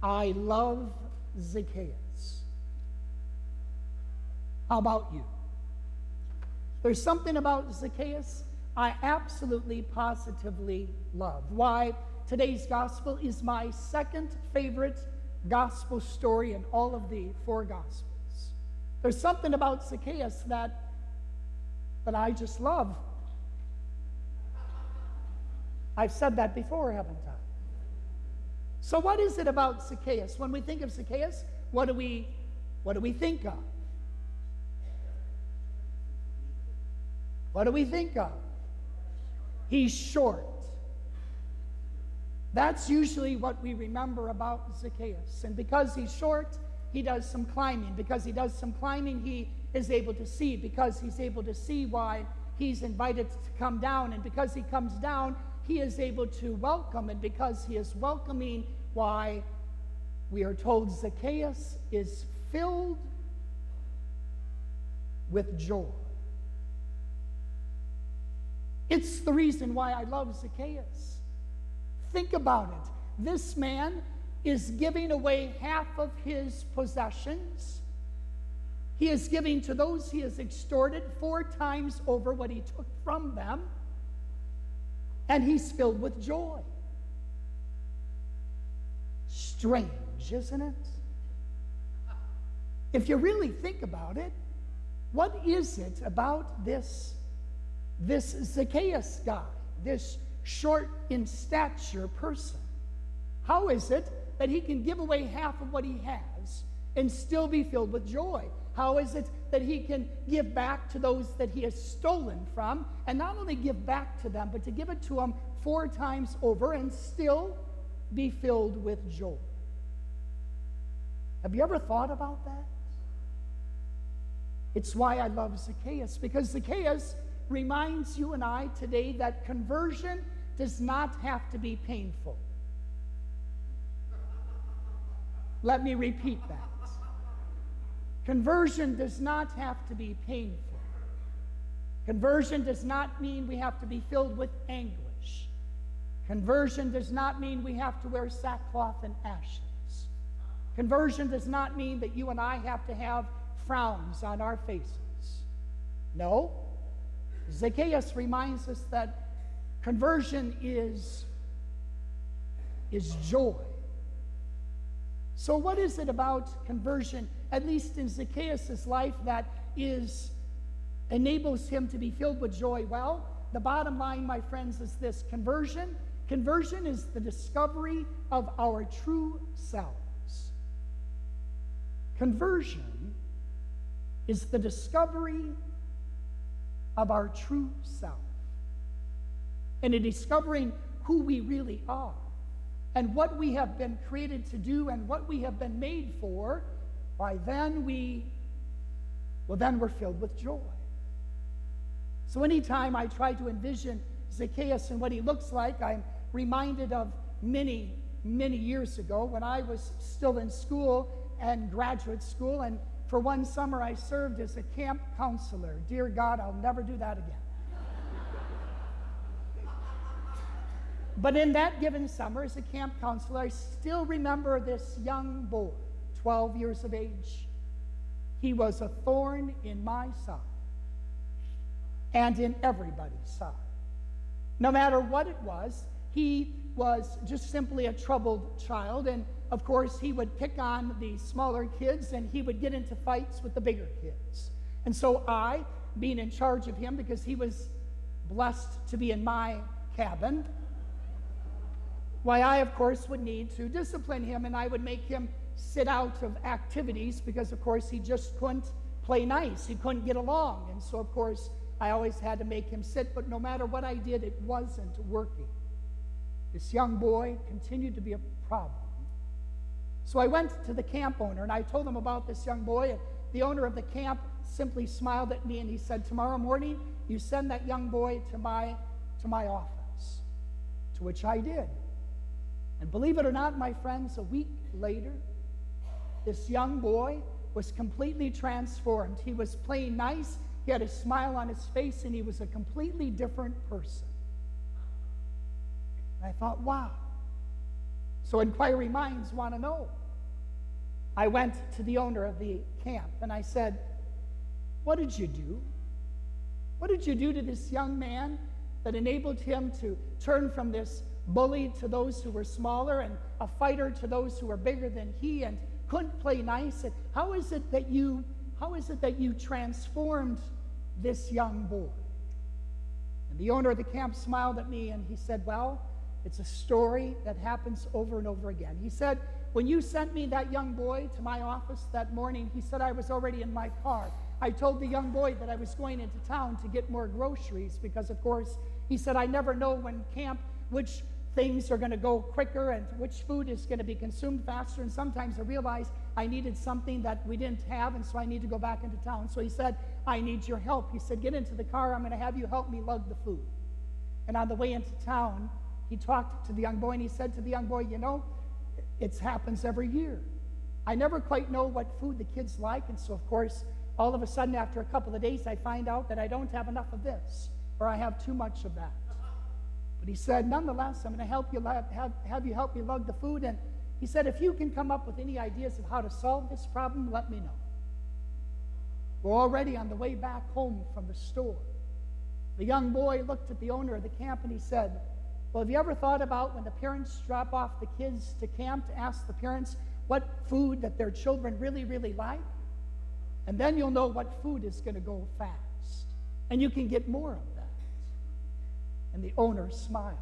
I love Zacchaeus. How about you? There's something about Zacchaeus I absolutely, positively love. Why? Today's gospel is my second favorite gospel story in all of the four gospels. There's something about Zacchaeus that I just love. I've said that before, haven't I? So what is it about Zacchaeus? When we think of Zacchaeus, what do we think of? What do we think of? He's short. That's usually what we remember about Zacchaeus. And because he's short, he does some climbing. Because he does some climbing, he is able to see. Because he's able to see, why he's invited to come down. And because he comes down, he is able to welcome. And because he is welcoming, why we are told Zacchaeus is filled with joy. It's the reason why I love Zacchaeus. Think about it. This man is giving away half of his possessions. He is giving to those he has extorted 4 times over what he took from them. And he's filled with joy. Strange, isn't it? If you really think about it, what is it about this Zacchaeus guy, this short in stature person? How is it that he can give away half of what he has and still be filled with joy? How is it that he can give back to those that he has stolen from, and not only give back to them, but to give it to them 4 times over and still be filled with joy? Have you ever thought about that? It's why I love Zacchaeus, because Zacchaeus reminds you and I today that conversion does not have to be painful. Let me repeat that. Conversion does not have to be painful. Conversion does not mean we have to be filled with anguish. Conversion does not mean we have to wear sackcloth and ashes. Conversion does not mean that you and I have to have frowns on our faces. No. Zacchaeus reminds us that conversion is joy. So what is it about conversion, at least in Zacchaeus' life, that enables him to be filled with joy? Well, the bottom line, my friends, is this. Conversion is the discovery of our true selves. Conversion is the discovery of our true self. And in discovering who we really are and what we have been created to do and what we have been made for, why then we're filled with joy. So anytime I try to envision Zacchaeus and what he looks like, I'm reminded of many, many years ago when I was still in school and graduate school, and for one summer I served as a camp counselor. Dear God, I'll never do that again. But in that given summer as a camp counselor, I still remember this young boy, 12 years of age. He was a thorn in my side and in everybody's side. No matter what it was, he was just simply a troubled child, and of course he would pick on the smaller kids and he would get into fights with the bigger kids. And so I, being in charge of him because he was blessed to be in my cabin, why I of course would need to discipline him, and I would make him sit out of activities because of course he just couldn't play nice, he couldn't get along, and so of course I always had to make him sit. But no matter what I did, it wasn't working. This young boy continued to be a problem. So I went to the camp owner and I told him about this young boy, and the owner of the camp simply smiled at me and he said, tomorrow morning you send that young boy to my office. To which I did. And believe it or not, my friends, a week later, this young boy was completely transformed. He was playing nice, he had a smile on his face, and he was a completely different person. And I thought, wow, So inquiring minds want to know. I went to the owner of the camp and I said, what did you do? What did you do to this young man that enabled him to turn from this bully to those who were smaller and a fighter to those who were bigger than he and couldn't play nice? And how is it that you transformed this young boy? And the owner of the camp smiled at me and he said, well, it's a story that happens over and over again. He said, when you sent me that young boy to my office that morning, he said I was already in my car. I told the young boy that I was going into town to get more groceries because, of course, he said, I never know when camp which things are going to go quicker and which food is going to be consumed faster. And sometimes I realized I needed something that we didn't have, and so I need to go back into town. So he said, I need your help. He said, get into the car. I'm going to have you help me lug the food. And on the way into town, he talked to the young boy, and he said to the young boy, you know, it happens every year. I never quite know what food the kids like, and so, of course, all of a sudden, after a couple of days, I find out that I don't have enough of this, or I have too much of that. But he said, nonetheless, I'm going to help you have you help me lug the food. And he said, if you can come up with any ideas of how to solve this problem, let me know. We're already on the way back home from the store. The young boy looked at the owner of the camp and he said, well, have you ever thought about when the parents drop off the kids to camp to ask the parents what food that their children really, really like? And then you'll know what food is going to go fast. And you can get more of that. And the owner smiled.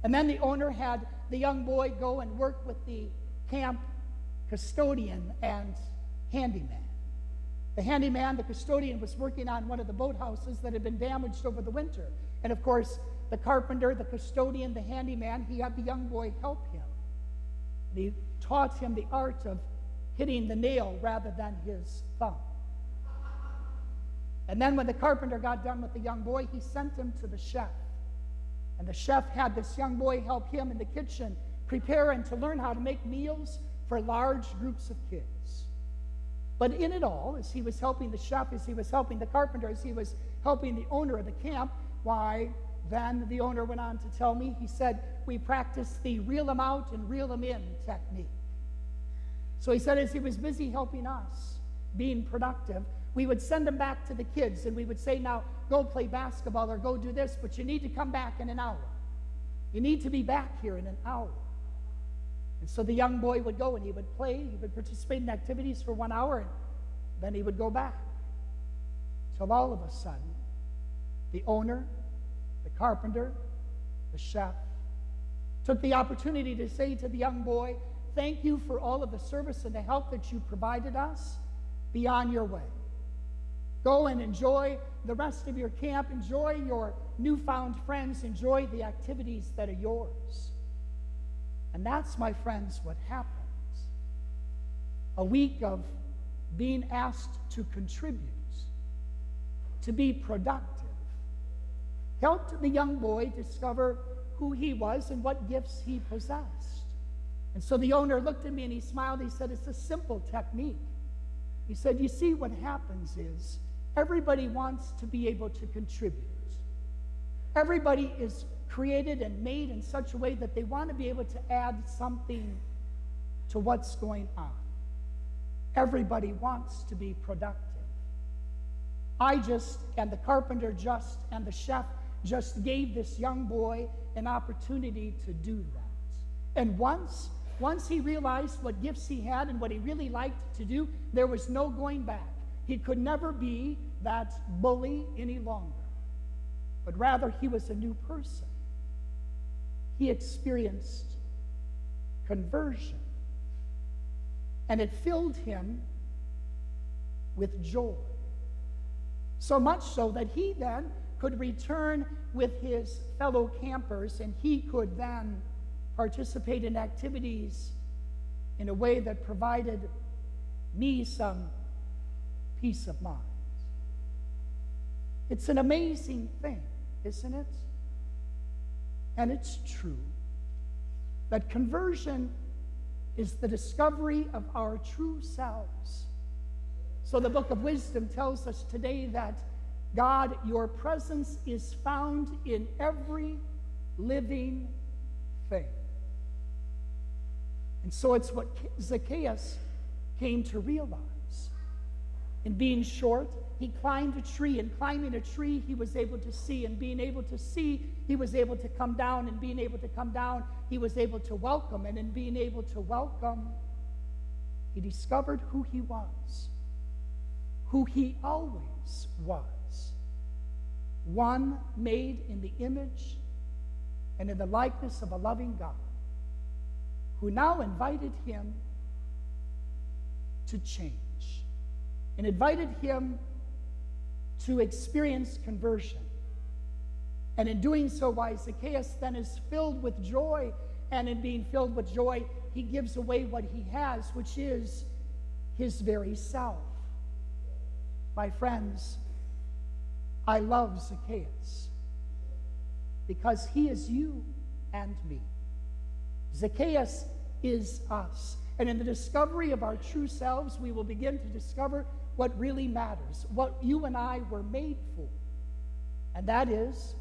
And then the owner had the young boy go and work with the camp custodian and handyman. The handyman, the custodian, was working on one of the boathouses that had been damaged over the winter. And of course, the carpenter, the custodian, the handyman, he had the young boy help him. And he taught him the art of hitting the nail rather than his thumb. And then when the carpenter got done with the young boy, he sent him to the chef. And the chef had this young boy help him in the kitchen prepare and to learn how to make meals for large groups of kids. But in it all, as he was helping the chef, as he was helping the carpenter, as he was helping the owner of the camp, why, then the owner went on to tell me, he said, we practiced the reel them out and reel them in technique. So he said, as he was busy helping us, being productive, we would send him back to the kids and we would say, now go play basketball or go do this, but you need to come back in an hour. You need to be back here in an hour. And so the young boy would go and he would play, he would participate in activities for 1 hour, and then he would go back. Till all of a sudden, the owner, the carpenter, the chef, took the opportunity to say to the young boy, thank you for all of the service and the help that you provided us. Be on your way. Go and enjoy the rest of your camp. Enjoy your newfound friends. Enjoy the activities that are yours. And that's, my friends, what happens. A week of being asked to contribute, to be productive, helped the young boy discover who he was and what gifts he possessed. And so the owner looked at me and he smiled. He said, it's a simple technique. He said, you see, what happens is everybody wants to be able to contribute. Everybody is created and made in such a way that they want to be able to add something to what's going on. Everybody wants to be productive. And the carpenter and the chef just gave this young boy an opportunity to do that. And once he realized what gifts he had and what he really liked to do, there was no going back. He could never be that bully any longer, but rather he was a new person. He experienced conversion, and it filled him with joy. So much so that he then could return with his fellow campers, and he could then participate in activities in a way that provided me some peace of mind. It's an amazing thing, isn't it? And it's true that conversion is the discovery of our true selves. So the book of wisdom tells us today that God, your presence is found in every living thing. And so it's what Zacchaeus came to realize. In being short, he climbed a tree. In climbing a tree, he was able to see. And being able to see, he was able to come down. And being able to come down, he was able to welcome. And in being able to welcome, he discovered who he was, who he always was. One made in the image and in the likeness of a loving God, who now invited him to change and invited him to experience conversion. And in doing so, why Zacchaeus then is filled with joy, and in being filled with joy, he gives away what he has, which is his very self. My friends, I love Zacchaeus because he is you and me. Zacchaeus is us. And in the discovery of our true selves, we will begin to discover what really matters, what you and I were made for. And that is,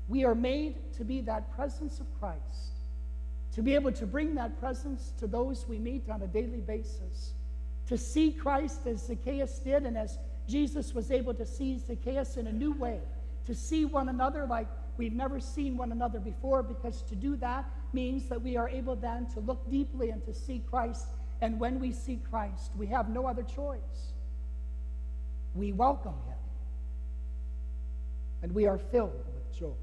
we are made to be that presence of Christ, to be able to bring that presence to those we meet on a daily basis, to see Christ as Zacchaeus did, and as Jesus was able to see Zacchaeus in a new way, to see one another like we've never seen one another before, because to do that means that we are able then to look deeply and to see Christ. And when we see Christ, we have no other choice. We welcome him, and we are filled with joy.